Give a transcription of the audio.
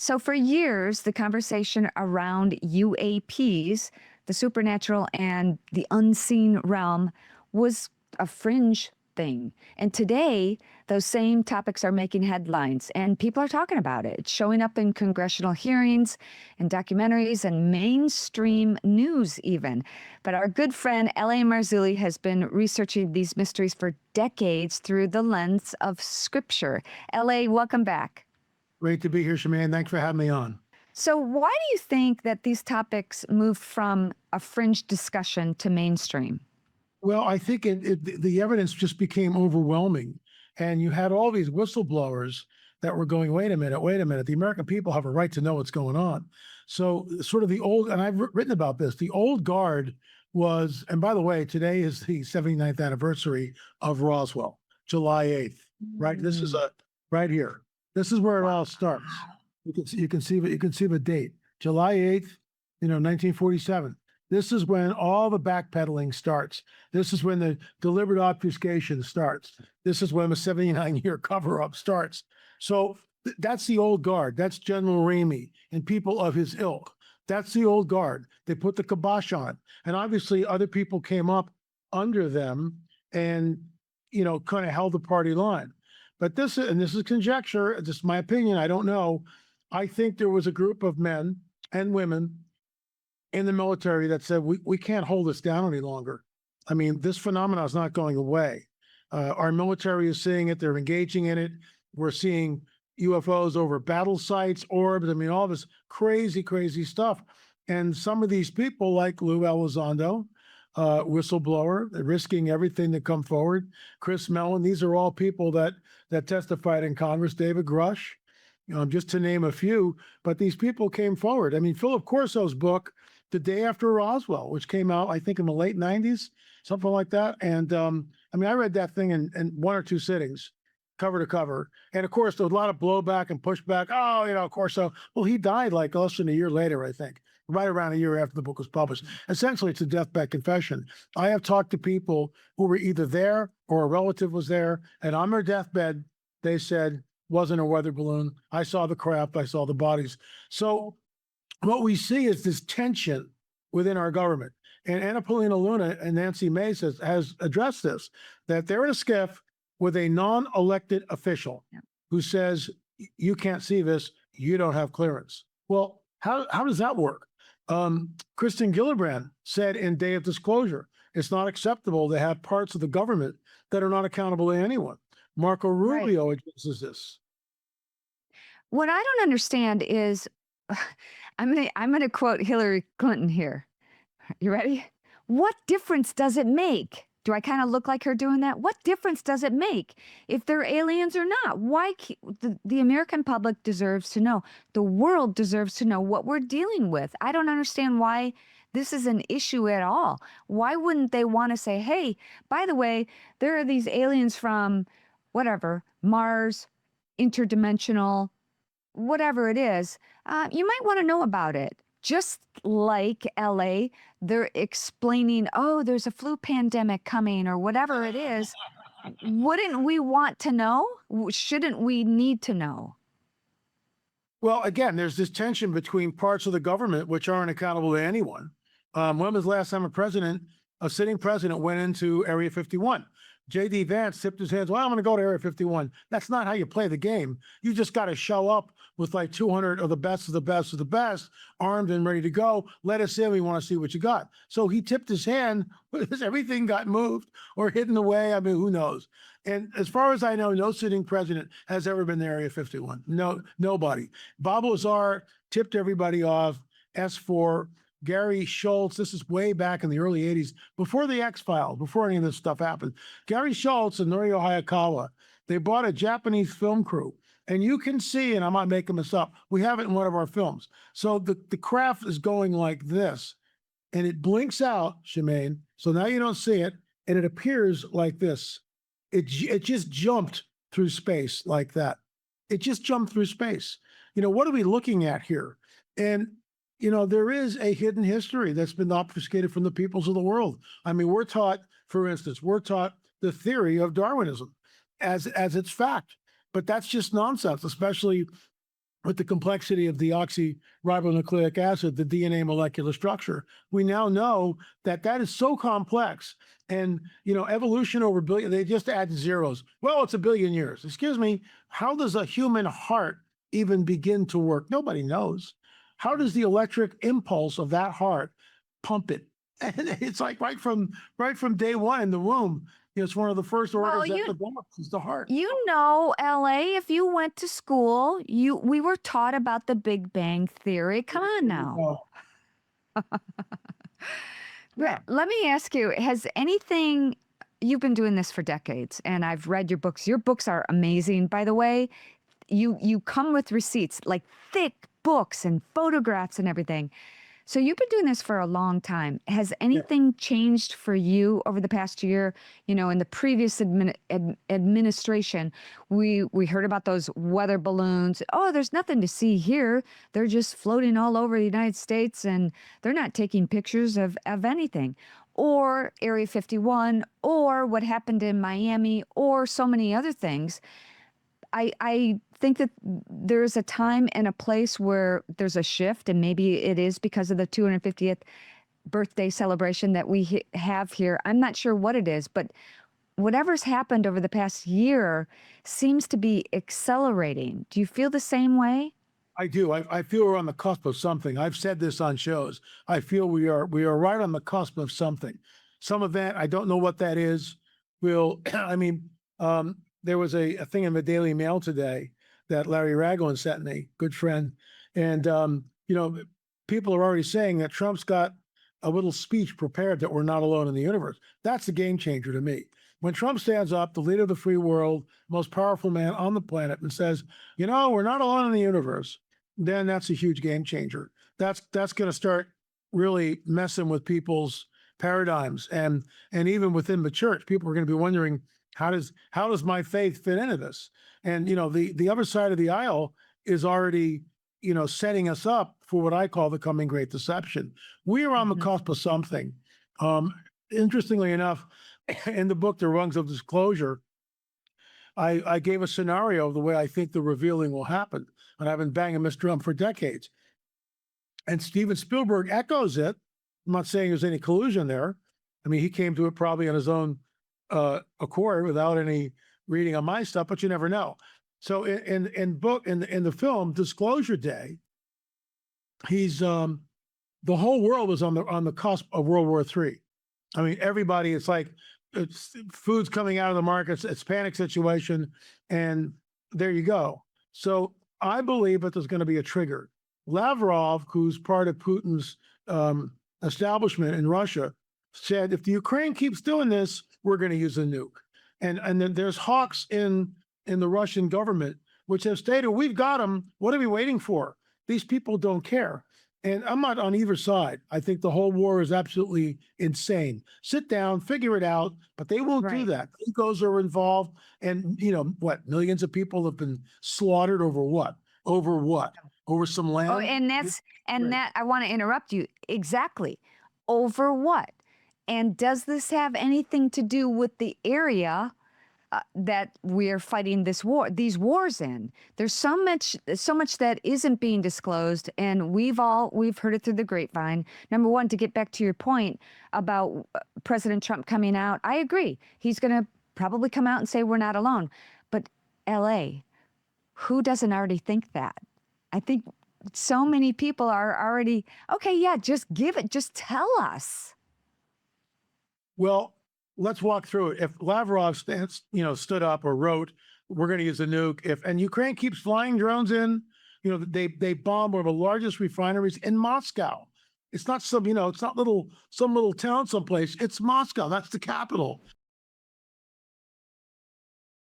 So, for years, the conversation around UAPs, the supernatural and the unseen realm, was a fringe thing. And today, those same topics are making headlines and people are talking about it. It's showing up in congressional hearings and documentaries and mainstream news, even. But our good friend L.A Marzulli has been researching these mysteries for decades through the lens of scripture. L.A., welcome back. Great to be here, Shemane. Thanks for having me on. So, why do you think that these topics moved from a fringe discussion to mainstream? Well, I think the evidence just became overwhelming. And you had all these whistleblowers that were going, wait a minute, wait a minute. The American people have a right to know what's going on. So, sort of the old, and I've written about this, the old guard was, and by the way, today is the 79th anniversary of Roswell, July 8th, right? This is right here. This is where it all starts. You can see the date, July 8th, 1947. This is when all the backpedaling starts. This is when the deliberate obfuscation starts. This is when the 79-year cover-up starts. So that's the old guard. That's General Ramey and people of his ilk. That's the old guard. They put the kibosh on. And obviously other people came up under them and, kind of held the party line. But this is conjecture, this is my opinion, I don't know. I think there was a group of men and women in the military that said, we can't hold this down any longer. I mean, this phenomenon is not going away. Our military is seeing it. They're engaging in it. We're seeing UFOs over battle sites, orbs. I mean, all this crazy, crazy stuff. And some of these people like Lou Elizondo, whistleblower, risking everything to come forward. Chris Mellon, these are all people that testified in Congress. David Grush, just to name a few. But these people came forward. I mean, Philip Corso's book, The Day After Roswell, which came out, I think, in the late 90s, something like that. And I read that thing in one or two sittings, cover to cover. And of course, there was a lot of blowback and pushback. Oh, Corso. Well, he died like less than a year later, I think, right around a year after the book was published. Essentially, it's a deathbed confession. I have talked to people who were either there or a relative was there, and on their deathbed, they said, wasn't a weather balloon. I saw the craft. I saw the bodies. So what we see is this tension within our government. And Anna Paulina Luna and Nancy Mace has addressed this, that they're in a skiff with a non-elected official who says, you can't see this, you don't have clearance. Well, how does that work? Kristen Gillibrand said in Day of Disclosure, it's not acceptable to have parts of the government that are not accountable to anyone. Marco Rubio addresses this. What I don't understand is, I'm gonna quote Hillary Clinton here. You ready? What difference does it make? Do I kind of look like her doing that? What difference does it make if they're aliens or not? Why the American public deserves to know. The world deserves to know what we're dealing with. I don't understand why this is an issue at all. Why wouldn't they want to say, hey, by the way, there are these aliens from whatever, Mars, interdimensional, whatever it is, you might want to know about it. Just like LA, they're explaining, oh, there's a flu pandemic coming or whatever it is. Wouldn't we want to know? Shouldn't we need to know? Well, again, there's this tension between parts of the government which aren't accountable to anyone. When was the last time a sitting president went into Area 51? J.D. Vance tipped his hands. Well, I'm going to go to Area 51. That's not how you play the game. You just got to show up with like 200 of the best of the best of the best, armed and ready to go. Let us in. We want to see what you got. So he tipped his hand. Everything got moved or hidden away. I mean, who knows? And as far as I know, no sitting president has ever been to Area 51. No, nobody. Bob Lazar tipped everybody off. S4. Gary Schultz, this is way back in the early 80s, before the X-Files, before any of this stuff happened. Gary Schultz and Norio Hayakawa, they bought a Japanese film crew. And you can see, and I'm not making this up, we have it in one of our films. So the craft is going like this, and it blinks out, Shemane, so now you don't see it, and it appears like this. It just jumped through space like that. It just jumped through space. What are we looking at here? And there is a hidden history that's been obfuscated from the peoples of the world. I mean, we're taught, for instance, the theory of Darwinism as its fact, but that's just nonsense, especially with the complexity of the oxyribonucleic acid, the DNA molecular structure. We now know that that is so complex. And, evolution over billion, they just add zeros. Well, it's a billion years. Excuse me. How does a human heart even begin to work? Nobody knows. How does the electric impulse of that heart pump it? And it's like right from day one in the womb. It's one of the first Well, orders that develops is the heart. LA, if you went to school, we were taught about the Big Bang Theory. Come on now. Oh, yeah. Let me ask you, has anything you've been doing this for decades and I've read your books. Your books are amazing, by the way. You come with receipts, like thick books and photographs and everything. So you've been doing this for a long time. Has Yeah. anything changed for you over the past year? In the previous administration, we heard about those weather balloons. Oh, there's nothing to see here. They're just floating all over the United States, and they're not taking pictures of anything. Or Area 51, or what happened in Miami, or so many other things. I think that there's a time and a place where there's a shift, and maybe it is because of the 250th birthday celebration that we have here. I'm not sure what it is, but whatever's happened over the past year seems to be accelerating. Do you feel the same way? I do. I feel we're on the cusp of something. I've said this on shows. I feel we are right on the cusp of something. Some event, I don't know what that is. Will I mean, there was a thing in the Daily Mail today that Larry Ragland sent me, good friend, and people are already saying that Trump's got a little speech prepared that we're not alone in the universe. That's a game changer to me. When Trump stands up, the leader of the free world, most powerful man on the planet, and says, we're not alone in the universe, then that's a huge game changer. That's going to start really messing with people's paradigms, and even within the church, people are going to be wondering how does my faith fit into this? And the other side of the aisle is already setting us up for what I call the coming great deception. We are on the Mhm. cusp of something. Um, Interestingly enough, in the book, The Rungs of Disclosure, I gave a scenario of the way I think the revealing will happen. And I've been banging this drum for decades. And Steven Spielberg echoes it. I'm not saying there's any collusion there. I mean, he came to it probably on his own accord without any reading on my stuff, but you never know. So in the film Disclosure Day, he's the whole world was on the cusp of World War III. I mean, everybody, it's food's coming out of the markets, it's panic situation, and there you go. So I believe that there's going to be a trigger. Lavrov, who's part of Putin's establishment in Russia, said if the Ukraine keeps doing this, we're going to use a nuke. And then there's hawks in the Russian government which have stated, we've got them. What are we waiting for? These people don't care. And I'm not on either side. I think the whole war is absolutely insane. Sit down, figure it out, but they won't do Right. that. Egos are involved. And what? Millions of people have been slaughtered over what? Over what? Over some Oh, land? and Right. that I want to interrupt you. Exactly. Over what? And does this have anything to do with the area that we're fighting these wars in? There's so much that isn't being disclosed, and we've heard it through the grapevine. Number one, to get back to your point about President Trump coming out, I agree. He's going to probably come out and say we're not alone. But LA, who doesn't already think that? I think so many people are already, okay, yeah, just give it, just tell us. Well, let's walk through it. If Lavrov stood up or wrote, "We're going to use a nuke," and Ukraine keeps flying drones in, they bomb one of the largest refineries in Moscow. It's not it's not some little town someplace. It's Moscow. That's the capital.